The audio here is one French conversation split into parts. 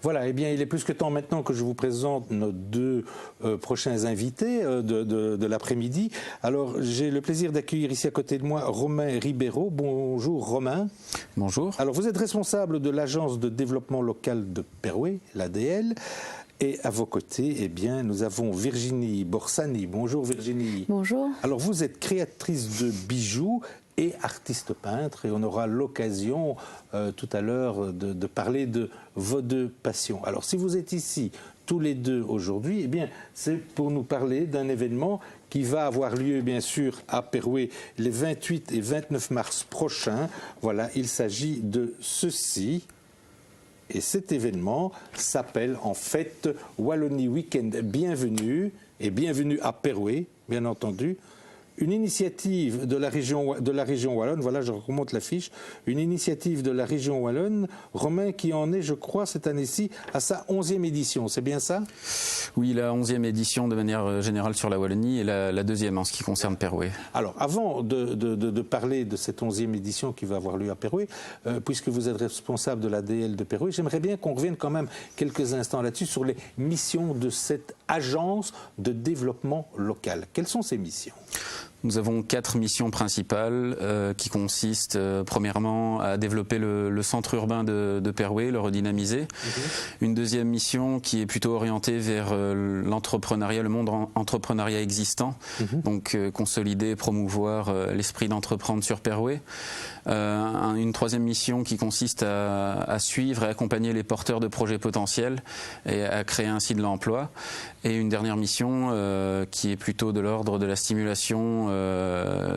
Voilà, eh bien, il est plus que temps maintenant que je vous présente nos deux prochains invités de l'après-midi. Alors, j'ai le plaisir d'accueillir ici à côté de moi Romain Ribeiro. Bonjour Romain. Bonjour. Alors, vous êtes responsable de l'agence de développement local de Perouet, l'ADL. Et à vos côtés, eh bien, nous avons Virginie Borsani. Bonjour Virginie. Bonjour. Alors, vous êtes créatrice de bijoux et artiste peintre, et on aura l'occasion tout à l'heure de parler de vos deux passions. Alors, si vous êtes ici tous les deux aujourd'hui, eh bien, c'est pour nous parler d'un événement qui va avoir lieu, bien sûr, à Perouet les 28 et 29 mars prochains. Voilà, il s'agit de ceci. Et cet événement s'appelle en fait Wallonie Weekend Bienvenue, et bienvenue à Perouet, bien entendu. Une initiative de la région wallonne, voilà, je remonte l'affiche, une initiative de la région wallonne, Romain, qui en est, je crois, cette année-ci, à sa 11e édition, c'est bien ça? Oui, la 11e édition de manière générale sur la Wallonie et la deuxième en ce qui concerne Perouet. Alors, avant de parler de cette 11e édition qui va avoir lieu à Perouet, puisque vous êtes responsable de l'ADL de Perouet, j'aimerais bien qu'on revienne quand même quelques instants là-dessus sur les missions de cette agence de développement local. Quelles sont ces missions ? Nous avons 4 missions principales qui consistent premièrement à développer le centre urbain de Perouet, le redynamiser. Une deuxième mission qui est plutôt orientée vers l'entrepreneuriat, le monde entrepreneuriat existant. Donc consolider, promouvoir l'esprit d'entreprendre sur Perouet. Une troisième mission qui consiste à suivre et accompagner les porteurs de projets potentiels et à créer ainsi de l'emploi. Et une dernière mission qui est plutôt de l'ordre de la stimulation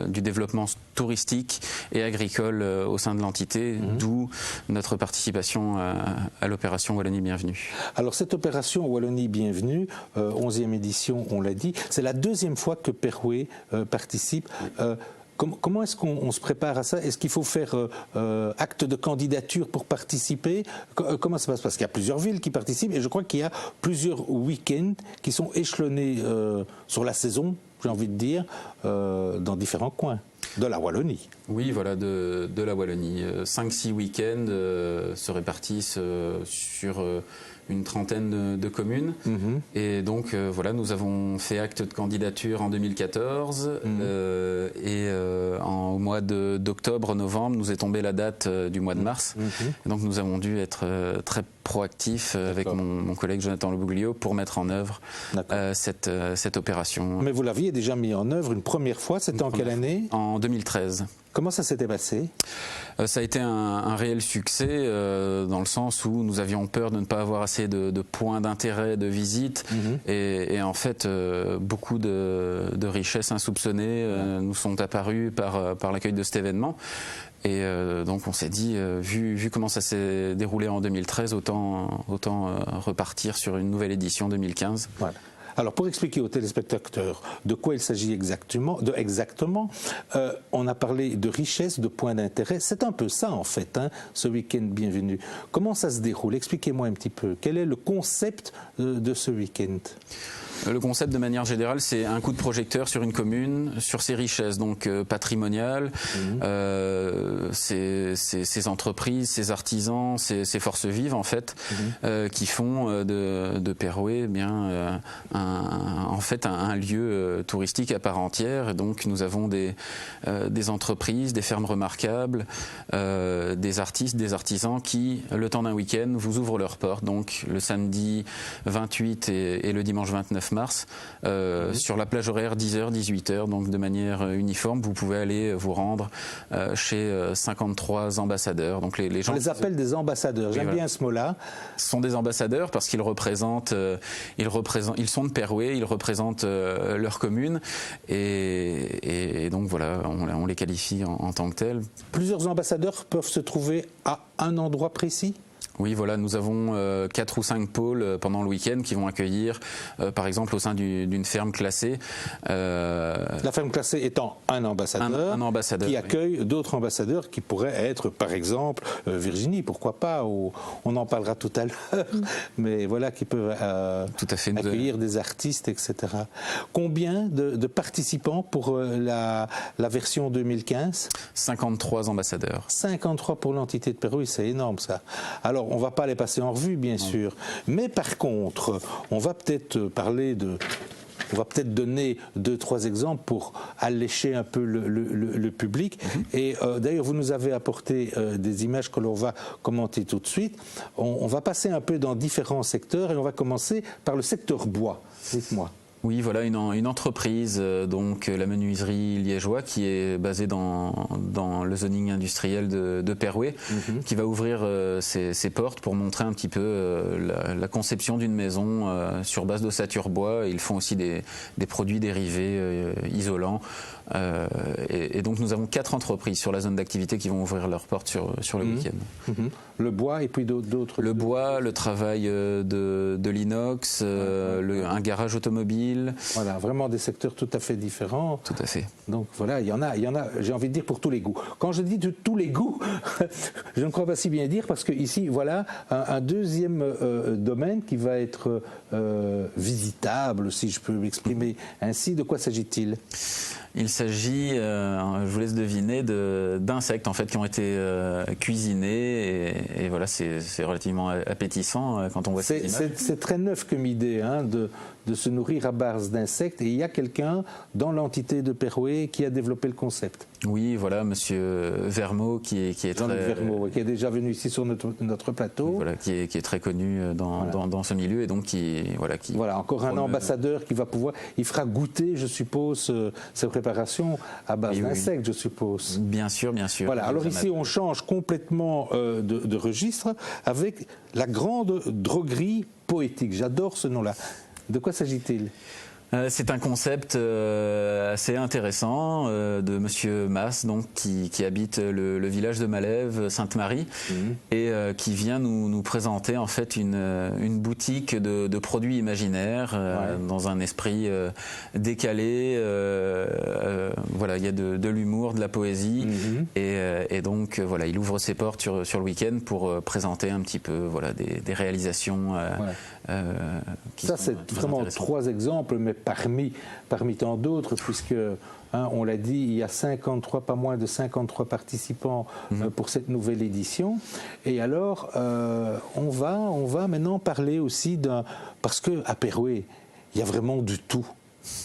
du développement touristique et agricole au sein de l'entité, d'où notre participation à l'opération Wallonie Bienvenue. Alors cette opération Wallonie Bienvenue, 11e édition, on l'a dit, c'est la deuxième fois que Perouet participe. Comment est-ce qu'on se prépare à ça? Est-ce qu'il faut faire acte de candidature pour participer? Comment ça se passe? Parce qu'il y a plusieurs villes qui participent et je crois qu'il y a plusieurs week-ends qui sont échelonnés sur la saison, j'ai envie de dire, dans différents coins de la Wallonie. Oui, voilà, de la Wallonie. 5-6 week-ends se répartissent sur une trentaine de communes. Et donc, voilà, nous avons fait acte de candidature en 2014 et au mois d'octobre-novembre, nous est tombée la date du mois de mars. Et donc, nous avons dû être très proactifs avec mon collègue Jonathan Lobuglio pour mettre en œuvre cette opération. Mais vous l'aviez déjà mis en œuvre une première fois, c'était en quelle année? En 2013. Comment ça s'était passé? Ça a été un réel succès dans le sens où nous avions peur de ne pas avoir assez de points d'intérêt, de visite et en fait beaucoup de richesses insoupçonnées nous sont apparues par l'accueil de cet événement. Et donc on s'est dit, vu comment ça s'est déroulé en 2013, autant repartir sur une nouvelle édition 2015. Voilà. Alors, pour expliquer aux téléspectateurs de quoi il s'agit exactement, on a parlé de richesse, de points d'intérêt. C'est un peu ça, en fait, ce week-end bienvenue. Comment ça se déroule? Expliquez-moi un petit peu. Quel est le concept de ce week-end? Le concept, de manière générale, c'est un coup de projecteur sur une commune, sur ses richesses, donc patrimoniales, ses entreprises, ses artisans, ses forces vives, en fait, qui font de Perouet un lieu touristique à part entière. Et donc, nous avons des entreprises, des fermes remarquables, des artistes, des artisans qui, le temps d'un week-end, vous ouvrent leurs portes. Donc, le samedi 28 et le dimanche 29 mars, sur la plage horaire 10h, 18h, donc de manière uniforme, vous pouvez aller vous rendre chez 53 ambassadeurs. Donc les gens, on les appelle des ambassadeurs, j'aime bien ce mot-là. Ce sont des ambassadeurs parce qu'ils représentent, ils sont de Perouet, ils représentent leur commune et donc voilà, on les qualifie en tant que tels. Plusieurs ambassadeurs peuvent se trouver à un endroit précis? Oui, voilà, nous avons 4 ou 5 pôles pendant le week-end qui vont accueillir, par exemple, au sein d'une ferme classée. La ferme classée étant un ambassadeur, un ambassadeur qui accueille d'autres ambassadeurs qui pourraient être, par exemple, Virginie, pourquoi pas, on en parlera tout à l'heure, mais voilà, qui peuvent tout à fait, accueillir des artistes, etc. Combien de participants pour la version 2015? 53 ambassadeurs. 53 pour l'entité de Perouet, c'est énorme ça. Alors, Alors, on ne va pas les passer en revue, bien sûr, mais par contre, on va peut-être donner 2-3 exemples pour allécher un peu le public. Et d'ailleurs, vous nous avez apporté des images que l'on va commenter tout de suite. On va passer un peu dans différents secteurs et on va commencer par le secteur bois. Dites-moi. Oui, voilà une entreprise, donc la menuiserie liégeois, qui est basée dans le zoning industriel de Perouet, qui va ouvrir ses portes pour montrer un petit peu la conception d'une maison sur base d'ossature bois. Ils font aussi des produits dérivés isolants. Et donc nous avons 4 entreprises sur la zone d'activité qui vont ouvrir leurs portes sur le week-end. Le bois et puis d'autres. Le bois, le travail de l'inox, un garage automobile. Voilà, vraiment des secteurs tout à fait différents. Tout à fait. Donc voilà, il y en a, j'ai envie de dire, pour tous les goûts. Quand je dis de tous les goûts, je ne crois pas si bien dire, parce que ici, voilà un deuxième domaine qui va être visitable, si je peux m'exprimer ainsi. De quoi s'agit-il ? Il s'agit, je vous laisse deviner, d'insectes en fait qui ont été cuisinés et voilà, c'est relativement appétissant quand on voit ces images. C'est très neuf comme idée de se nourrir à base d'insectes, et il y a quelqu'un dans l'entité de Perouet qui a développé le concept. Oui, voilà, Monsieur Vermeau qui est Jean-Luc Vermeau, qui est déjà venu ici sur notre plateau. Voilà, qui est très connu dans ce milieu et donc qui encore un ambassadeur qui va pouvoir, il fera goûter, je suppose, ses préparations à base d'insectes, je suppose. Bien sûr, bien sûr. Voilà, alors ici on change complètement de registre avec la grande droguerie poétique. J'adore ce nom-là. De quoi s'agit-il ? C'est un concept assez intéressant de Monsieur Mas, donc qui habite le village de Malève, Sainte-Marie, et qui vient nous présenter en fait une boutique de produits imaginaires dans un esprit décalé. Voilà, il y a de l'humour, de la poésie, et donc voilà, il ouvre ses portes sur le week-end pour présenter un petit peu des réalisations. Ça, c'est vraiment 3 exemples, mais parmi tant d'autres, puisque, on l'a dit, il y a pas moins de 53 participants pour cette nouvelle édition. Et alors, on va maintenant parler aussi parce qu'à Perouet, il y a vraiment du tout.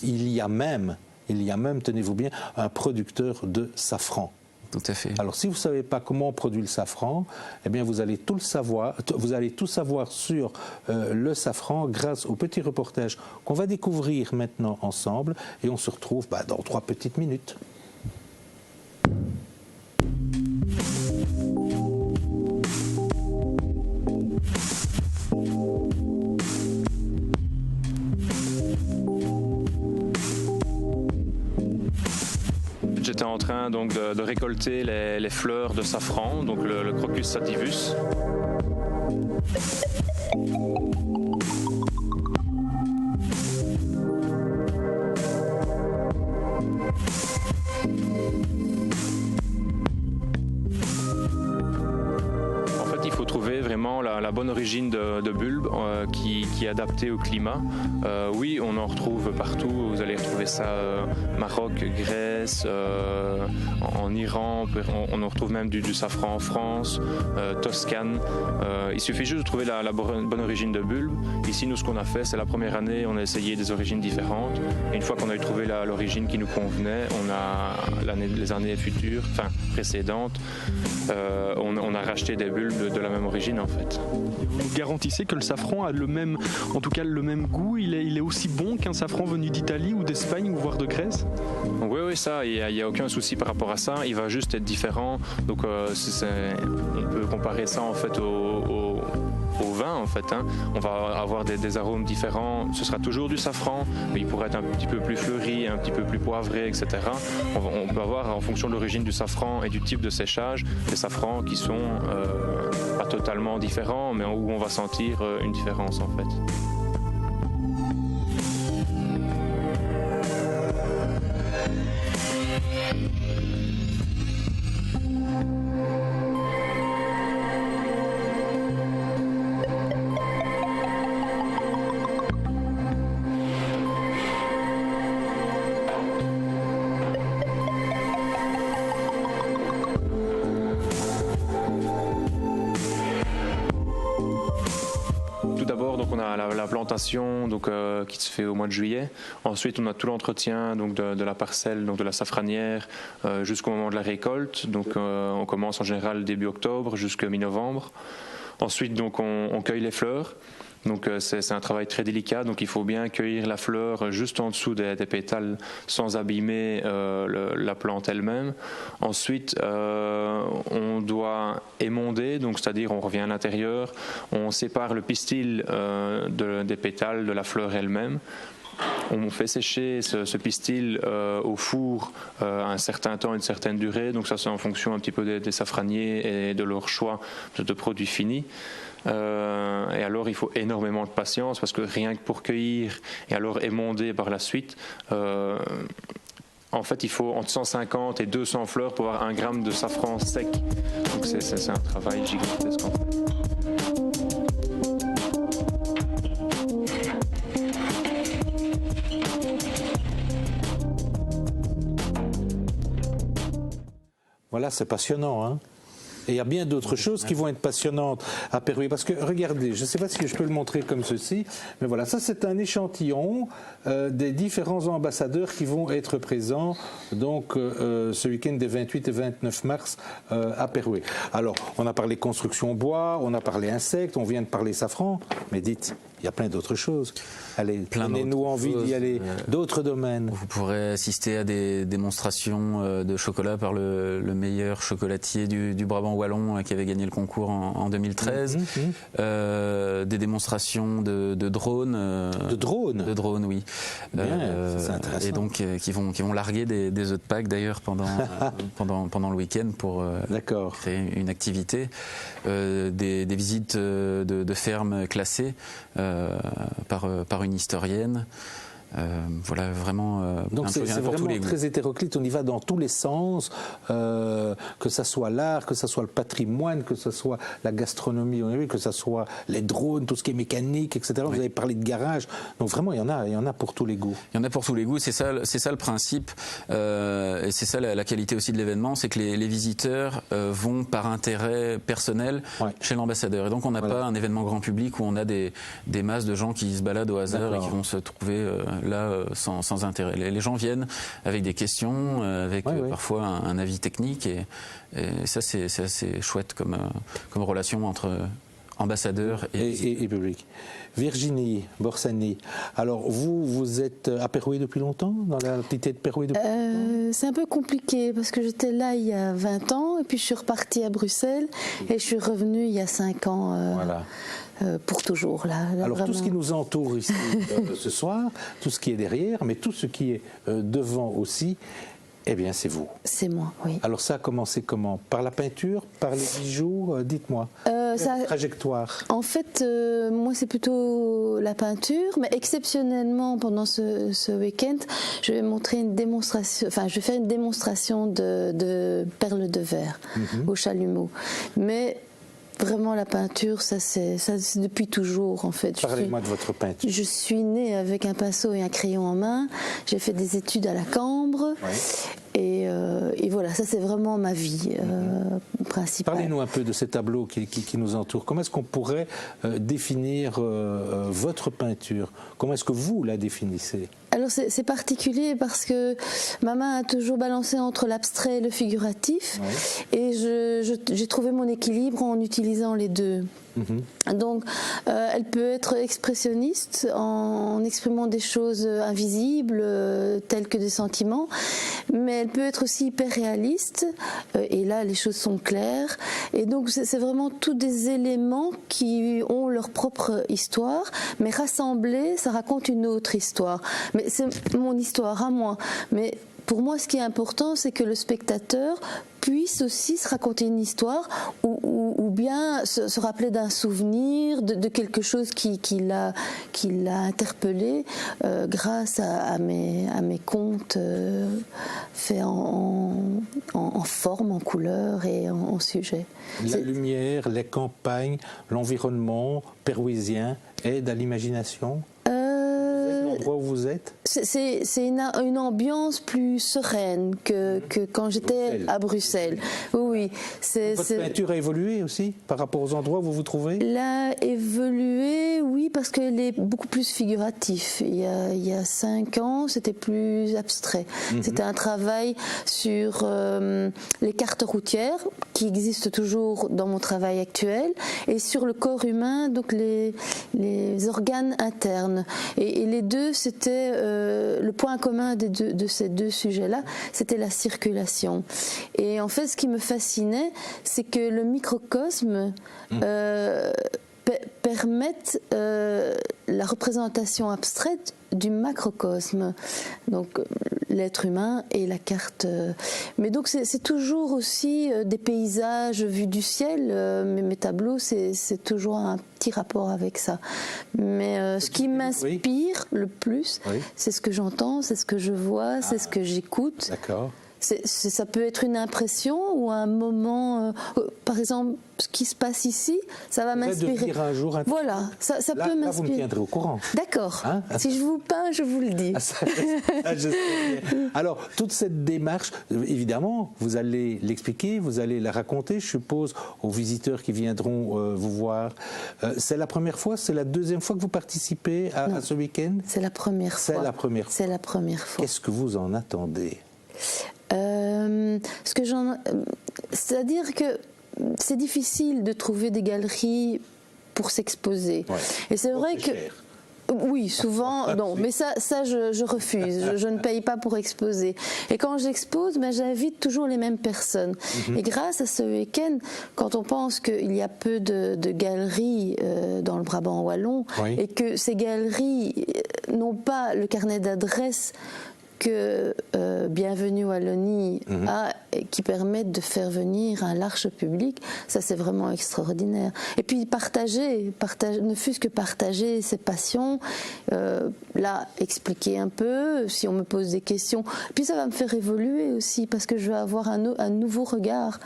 Il y a même, tenez-vous bien, un producteur de safran. Tout à fait. Alors, si vous ne savez pas comment on produit le safran, eh bien, vous allez tout savoir sur le safran grâce au petit reportage qu'on va découvrir maintenant ensemble. Et on se retrouve dans 3 petites minutes. J'étais en train donc de récolter les fleurs de safran, donc le Crocus sativus. Il faut trouver vraiment la bonne origine de bulbe qui est adaptée au climat. Oui, on en retrouve partout. Vous allez retrouver ça Maroc, Grèce, en Iran. On en retrouve même du safran en France, Toscane. Il suffit juste de trouver la bonne origine de bulbe. Ici, nous, ce qu'on a fait, c'est la première année, on a essayé des origines différentes. Et une fois qu'on a trouvé l'origine qui nous convenait, on a les années futures, enfin précédentes, on a racheté des bulbes de la même origine en fait. Vous garantissez que le safran a le même goût, il est aussi bon qu'un safran venu d'Italie ou d'Espagne ou voire de Grèce? Oui, ça, il n'y a aucun souci par rapport à ça, il va juste être différent. Donc on peut comparer ça en fait au vin en fait. On va avoir des arômes différents, ce sera toujours du safran, mais il pourrait être un petit peu plus fleuri, un petit peu plus poivré, etc. On peut avoir en fonction de l'origine du safran et du type de séchage, des safrans qui sont pas totalement différents, mais où on va sentir une différence en fait. la plantation donc, qui se fait au mois de juillet. Ensuite, on a tout l'entretien donc, de la parcelle, donc de la safranière, jusqu'au moment de la récolte. Donc, on commence en général début octobre jusqu'à mi-novembre. Ensuite, donc, on cueille les fleurs. Donc c'est un travail très délicat, donc il faut bien cueillir la fleur juste en dessous des pétales sans abîmer la plante elle-même. Ensuite, on doit émonder, donc c'est-à-dire on revient à l'intérieur, on sépare le pistil des pétales de la fleur elle-même. On fait sécher ce pistil au four un certain temps, une certaine durée, donc ça c'est en fonction un petit peu des safraniers et de leur choix de produits finis. Et alors il faut énormément de patience parce que rien que pour cueillir et alors émonder par la suite, en fait il faut entre 150 et 200 fleurs pour avoir 1 gramme de safran sec. Donc c'est un travail gigantesque en fait. Voilà, c'est passionnant, hein. Et il y a bien d'autres choses qui vont être passionnantes à Perouet. Parce que, regardez, je ne sais pas si je peux le montrer comme ceci, mais voilà, ça c'est un échantillon des différents ambassadeurs qui vont être présents donc, ce week-end des 28 et 29 mars à Perouet. Alors, on a parlé construction bois, on a parlé insectes, on vient de parler safran, mais dites, il y a plein d'autres choses. Allez, donnez-nous envie d'y aller. D'autres domaines. Vous pourrez assister à des démonstrations de chocolat par le meilleur chocolatier du Brabant wallon qui avait gagné le concours en 2013. Des démonstrations de drones. De drones. De drones, oui. C'est intéressant. Et donc qui vont larguer des œufs de Pâques d'ailleurs pendant le week-end pour créer une activité. Des visites de fermes classées par une historienne. Voilà, vraiment. Donc c'est vraiment très hétéroclite, on y va dans tous les sens, que ça soit l'art, que ça soit le patrimoine, que ça soit la gastronomie, que ça soit les drones, tout ce qui est mécanique, etc. Oui. Vous avez parlé de garage, donc vraiment il y en a pour tous les goûts. Il y en a pour tous les goûts, c'est ça le principe, et c'est ça la qualité aussi de l'événement, c'est que les visiteurs vont par intérêt personnel chez l'ambassadeur. Et donc on n'a pas un événement grand public où on a des masses de gens qui se baladent au hasard et qui vont se trouver là sans intérêt. Les gens viennent avec des questions, avec parfois un avis technique, et ça c'est assez chouette comme relation entre ambassadeur et public. Virginie Borsani, alors vous êtes à Perouet depuis longtemps, dans la localité de Perouet C'est un peu compliqué parce que j'étais là il y a 20 ans et puis je suis repartie à Bruxelles et je suis revenue il y a 5 ans. Pour toujours. Là alors vraiment. Tout ce qui nous entoure ici ce soir, tout ce qui est derrière, mais tout ce qui est devant aussi, eh bien c'est vous. C'est moi, oui. Alors ça a commencé comment? Par la peinture? Par les bijoux? Dites-moi. Trajectoire. En fait, moi c'est plutôt la peinture, mais exceptionnellement pendant ce week-end, je vais montrer une démonstration, enfin je vais faire une démonstration de perles de verre au chalumeau. Mais vraiment la peinture, ça c'est depuis toujours en fait. Parlez-moi de votre peinture. Je suis née avec un pinceau et un crayon en main. J'ai fait des études à la Cambre. Et voilà, ça c'est vraiment ma vie principale. Parlez-nous un peu de ces tableaux qui nous entourent. Comment est-ce qu'on pourrait définir votre peinture? Comment est-ce que vous la définissez? Alors c'est particulier parce que ma main a toujours balancé entre l'abstrait et le figuratif, et j'ai trouvé mon équilibre en utilisant les deux. Donc elle peut être expressionniste en exprimant des choses invisibles telles que des sentiments, mais elle peut être aussi hyper réaliste, et là les choses sont claires, et donc c'est vraiment tous des éléments qui ont leur propre histoire, mais rassemblés ça raconte une autre histoire. Mais c'est mon histoire à moi, mais pour moi, ce qui est important, c'est que le spectateur puisse aussi se raconter une histoire ou bien se rappeler d'un souvenir, de quelque chose qui l'a interpellé grâce à mes contes faits en forme, en couleur et en sujet. La lumière, les campagnes, l'environnement pérouisien aident à l'imagination? l'endroit où vous êtes? C'est une ambiance plus sereine que quand j'étais à Bruxelles. Oui. Votre peinture a évolué aussi par rapport aux endroits où vous vous trouvez? Elle a évolué, oui, parce qu'elle est beaucoup plus figurative. Il y a 5 ans, c'était plus abstrait. C'était un travail sur les cartes routières, qui existent toujours dans mon travail actuel, et sur le corps humain, donc les organes internes. Et les deux, c'était le point commun de ces deux sujets-là, c'était la circulation. Et en fait, ce qui me fascinait, c'est que le microcosme permette la représentation abstraite du macrocosme, donc l'être humain et la carte. Mais donc c'est toujours aussi des paysages vus du ciel, mes tableaux, c'est toujours un petit rapport avec ça. Mais ce qui m'inspire le plus, c'est ce que j'entends, c'est ce que je vois, c'est ce que j'écoute. D'accord. Ça peut être une impression ou un moment, par exemple, ce qui se passe ici, ça va m'inspirer. Voilà, ça peut m'inspirer. Là, vous me tiendrez au courant. D'accord. Hein? Si je vous peins, je vous le dis. Alors, toute cette démarche, évidemment, vous allez l'expliquer, vous allez la raconter, je suppose, aux visiteurs qui viendront vous voir. C'est la première fois, c'est la deuxième fois que vous participez à ce week-end? C'est la première fois. C'est la première fois. C'est la première fois. Qu'est-ce que vous en attendez? C'est-à-dire que c'est difficile de trouver des galeries pour s'exposer. Ouais. Et c'est vrai que... Cher. Oui, souvent, non, mais ça je refuse, je ne paye pas pour exposer. Et quand j'expose, j'invite toujours les mêmes personnes. Et grâce à ce week-end, quand on pense qu'il y a peu de galeries dans le Brabant wallon, et que ces galeries n'ont pas le carnet d'adresses que Bienvenue Wallonie a, qui permettent de faire venir un large public, ça c'est vraiment extraordinaire. Et puis partager, ne fût-ce que partager ses passions, là expliquer un peu, si on me pose des questions, puis ça va me faire évoluer aussi, parce que je vais avoir un nouveau regard,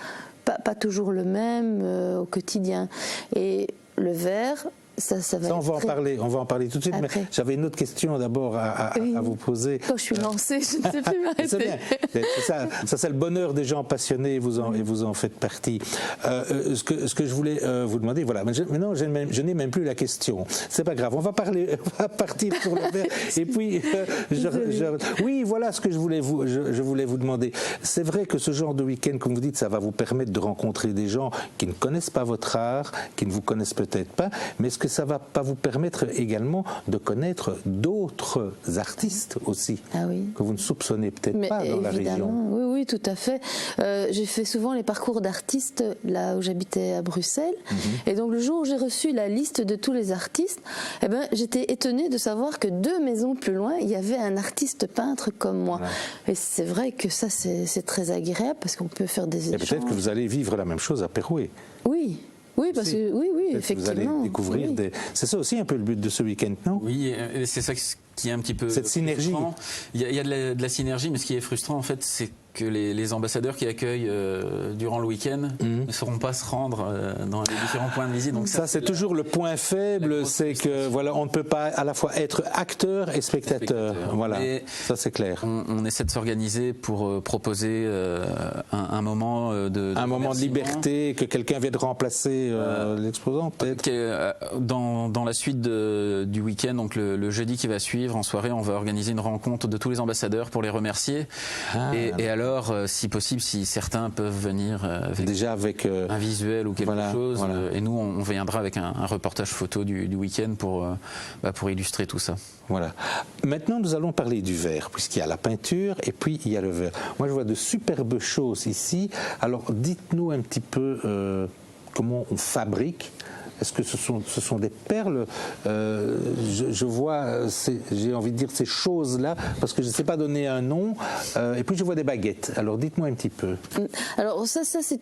pas toujours le même au quotidien. Et le verre, ça va on va en parler tout de suite, après. Mais j'avais une autre question d'abord à vous poser. Quand je suis lancée, je ne sais plus m'arrêter. C'est bien. Ça c'est le bonheur des gens passionnés, et vous en faites partie. Ce que je voulais vous demander, voilà, maintenant je n'ai même plus la question. C'est pas grave, on va partir pour le verre. Et puis, oui, voilà ce que je voulais vous demander. C'est vrai que ce genre de week-end, comme vous dites, ça va vous permettre de rencontrer des gens qui ne connaissent pas votre art, qui ne vous connaissent peut-être pas, mais est-ce que ça ne va pas vous permettre également de connaître d'autres artistes aussi, que vous ne soupçonnez peut-être pas dans la région? Oui, tout à fait. J'ai fait souvent les parcours d'artistes là où j'habitais à Bruxelles. Et donc le jour où j'ai reçu la liste de tous les artistes, j'étais étonnée de savoir que 2 maisons plus loin, il y avait un artiste peintre comme moi. Et c'est vrai que ça, c'est très agréable parce qu'on peut faire des échanges. Et peut-être que vous allez vivre la même chose à Pérouet. Oui, parce que oui, effectivement. Vous allez découvrir C'est ça aussi un peu le but de ce week-end, non? Oui, c'est ça qui est un petit peu... Cette synergie. Frustrant. Il y a de la synergie, mais ce qui est frustrant, en fait, c'est que les ambassadeurs qui accueillent durant le week-end ne sauront pas se rendre dans les différents points de visite. Donc ça c'est toujours le point faible, c'est que voilà, on ne peut pas à la fois être acteur et spectateur. Voilà, ça c'est clair. On essaie de s'organiser pour proposer un moment de liberté, que quelqu'un vienne remplacer l'exposant peut-être. Dans la suite du week-end, donc le jeudi qui va suivre, en soirée, on va organiser une rencontre de tous les ambassadeurs pour les remercier. Et alors, si possible, si certains peuvent venir déjà avec un visuel ou quelque chose, et nous on viendra avec un reportage photo du week-end pour illustrer tout ça. Voilà. Maintenant, nous allons parler du verre, puisqu'il y a la peinture et puis il y a le verre. Moi, je vois de superbes choses ici. Alors, dites-nous un petit peu comment on fabrique. Est-ce que ce sont des perles? Je vois, j'ai envie de dire ces choses-là, parce que je ne sais pas donner un nom. Et puis je vois des baguettes. Alors dites-moi un petit peu. Alors ça c'est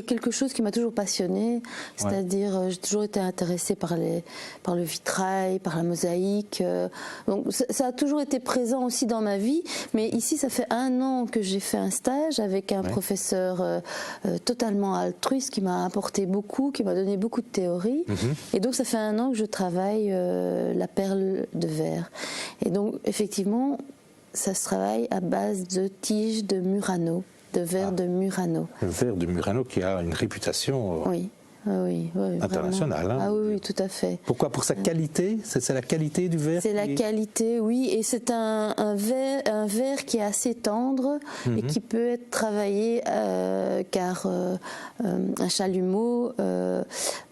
quelque chose qui m'a toujours passionnée. C'est-à-dire, j'ai toujours été intéressée par le vitrail, par la mosaïque. Donc ça a toujours été présent aussi dans ma vie. Mais ici, ça fait 1 an que j'ai fait un stage avec un professeur totalement altruiste qui m'a apporté beaucoup, qui m'a donné beaucoup de théorie. Marseille. Et donc, ça fait 1 an que je travaille la perle de verre. Et donc, effectivement, ça se travaille à base de tiges de Murano, de verre de Murano. Le verre de Murano qui a une réputation oui, internationale. Hein. Ah oui, tout à fait. Pourquoi? Pour sa qualité? C'est la qualité du verre? C'est la qualité, oui. Et c'est un verre qui est assez tendre et qui peut être travaillé car un chalumeau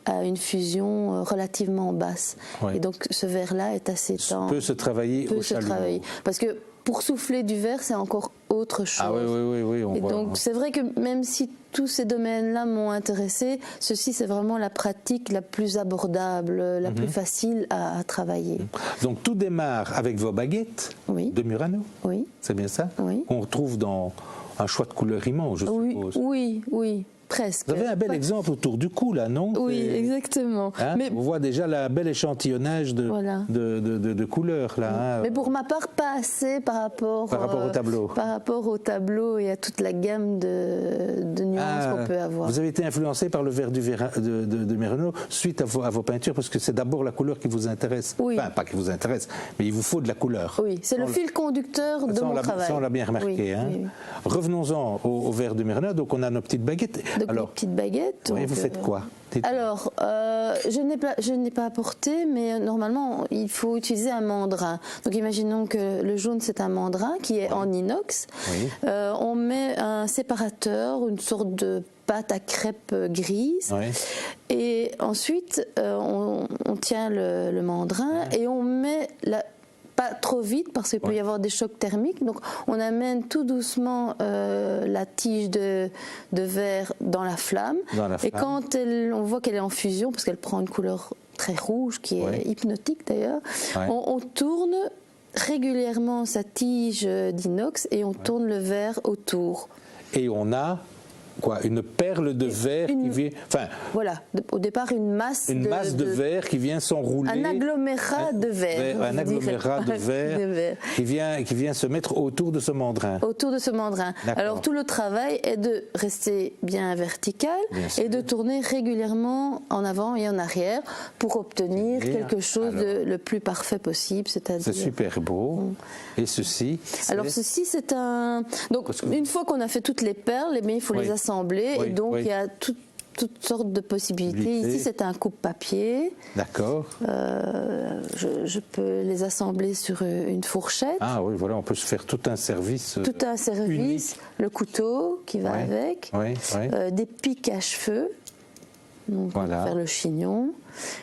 a une fusion relativement basse. Et donc ce verre-là est assez tendre. Peut se travailler au chalumeau. Parce que pour souffler du verre, c'est encore autre chose. Ah oui, on et voit. Donc c'est vrai que même si tous ces domaines-là m'ont intéressé, ceci c'est vraiment la pratique la plus abordable, la plus facile à travailler. Donc tout démarre avec vos baguettes de Murano. Oui. C'est bien ça? Oui. On retrouve dans un choix de couleurs immense, je suppose. Oui. Presque. Vous avez un bel exemple autour du cou, là, non? Oui, exactement. Hein? Mais... On voit déjà un bel échantillonnage de couleurs, là. Hein? Mais pour ma part, pas assez par rapport au tableau. Par rapport au tableau et à toute la gamme de nuances qu'on peut avoir. Vous avez été influencé par le verre de Murano suite à vos peintures, parce que c'est d'abord la couleur qui vous intéresse. Oui. Enfin, pas qui vous intéresse, mais il vous faut de la couleur. Oui, c'est le fil conducteur de mon travail. Ça, on l'a bien remarqué. Hein? Oui. Revenons-en au verre de Murano. Donc, on a nos petites baguettes. Donc, les petites baguettes. Oui, vous faites quoi? Alors, je n'ai pas apporté, mais normalement, il faut utiliser un mandrin. Donc, imaginons que le jaune, c'est un mandrin qui est en inox. Oui. On met un séparateur, une sorte de pâte à crêpes grise. Oui. Et ensuite, on tient le mandrin et on met pas trop vite parce qu'il peut y avoir des chocs thermiques. Donc on amène tout doucement la tige de verre dans la flamme. Et quand on voit qu'elle est en fusion, parce qu'elle prend une couleur très rouge qui est hypnotique d'ailleurs, on tourne régulièrement sa tige d'inox et on tourne le verre autour. Et on a une perle de verre qui vient... Enfin, voilà, au départ une masse de verre qui vient s'enrouler. Un agglomérat de verre. Un agglomérat de verre qui vient se mettre autour de ce mandrin. Autour de ce mandrin. Alors tout le travail est de rester bien vertical et de tourner régulièrement en avant et en arrière pour obtenir quelque chose de le plus parfait possible. C'est super beau. Et ceci? Alors ceci c'est un... Donc une fois qu'on a fait toutes les perles, il faut les assembler et donc il y a toutes sortes de possibilités. Ici c'est un coupe-papier. D'accord. Je peux les assembler sur une fourchette. Ah oui, voilà, on peut se faire tout un service. Tout un service, unique. Le couteau qui va avec, des pics à cheveux. Donc, pour faire le chignon.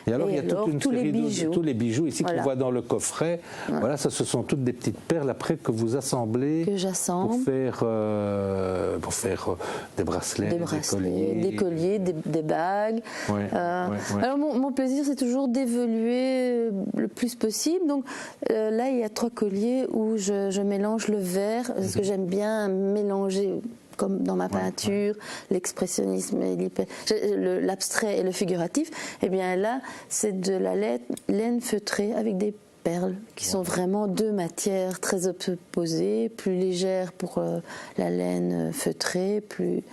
Et alors, il y a toute une série de tous les bijoux ici qu'on voit dans le coffret. Voilà, ça, ce sont toutes des petites perles après que vous assemblez. Que j'assemble. Pour faire des bracelets, des colliers, des bagues. Alors, mon plaisir, c'est toujours d'évoluer le plus possible. Donc, là, il y a 3 colliers où je mélange le verre, parce que j'aime bien mélanger, comme dans ma peinture, l'expressionnisme, l'abstrait et le figuratif, et bien là, c'est de la laine feutrée avec des perles qui sont vraiment 2 matières très opposées, plus légères pour la laine feutrée, plus...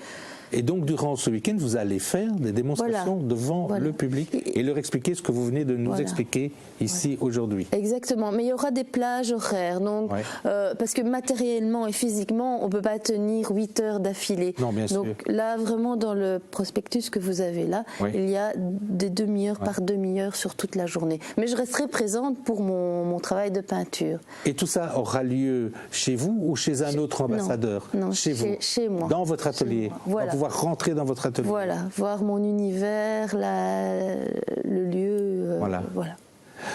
Et donc, durant ce week-end, vous allez faire des démonstrations devant le public et leur expliquer ce que vous venez de nous expliquer ici aujourd'hui. Exactement. Mais il y aura des plages horaires. Donc, parce que matériellement et physiquement, on ne peut pas tenir 8 heures d'affilée. Non, bien sûr. Donc là, vraiment, dans le prospectus que vous avez là, il y a des demi-heures par demi-heure sur toute la journée. Mais je resterai présente pour mon travail de peinture. Et tout ça aura lieu chez vous ou chez un autre ambassadeur? Non, chez vous. Chez moi. Dans votre atelier. Voilà. Pouvoir rentrer dans votre atelier. Voilà, voir mon univers, le lieu. Voilà.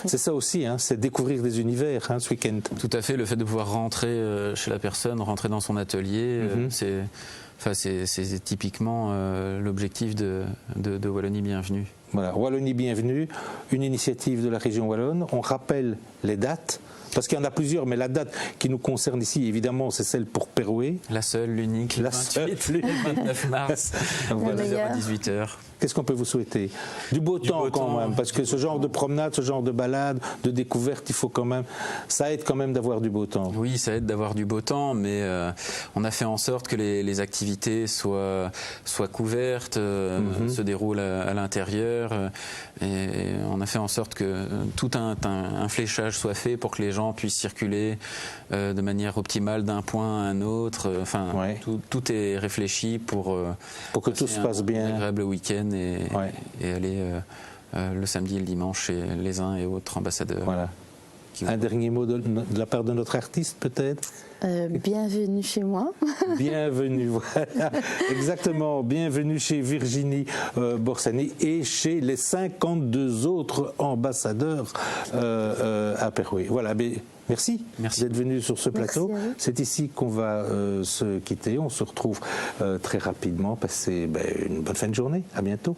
C'est ça aussi, hein, c'est découvrir des univers ce week-end. Tout à fait, le fait de pouvoir rentrer chez la personne, rentrer dans son atelier, c'est typiquement l'objectif de Wallonie Bienvenue. Voilà, Wallonie Bienvenue, une initiative de la région wallonne. On rappelle les dates. Parce qu'il y en a plusieurs, mais la date qui nous concerne ici, évidemment, c'est celle pour Perouet. La seule, l'unique, le 29 mars, Voilà. 9h à 18h. Qu'est-ce qu'on peut vous souhaiter? Du beau temps quand même, parce que ce genre de promenade, ce genre de balade, de découverte, il faut quand même, ça aide quand même d'avoir du beau temps. Oui, ça aide d'avoir du beau temps, mais on a fait en sorte que les activités soient couvertes, se déroulent à l'intérieur, et on a fait en sorte que tout un fléchage soit fait pour que les gens puissent circuler de manière optimale d'un point à un autre. Enfin, tout est réfléchi pour que tout se passe bien. Un agréable week-end et aller le samedi et le dimanche chez les uns et autres ambassadeurs. Voilà. Un dernier mot de la part de notre artiste, peut-être? Bienvenue chez moi. Bienvenue, voilà, exactement. Bienvenue chez Virginie Borsani et chez les 52 autres ambassadeurs à Perouet. Voilà, mais merci d'être venu sur ce plateau. C'est ici qu'on va se quitter. On se retrouve très rapidement. Passez une bonne fin de journée. À bientôt.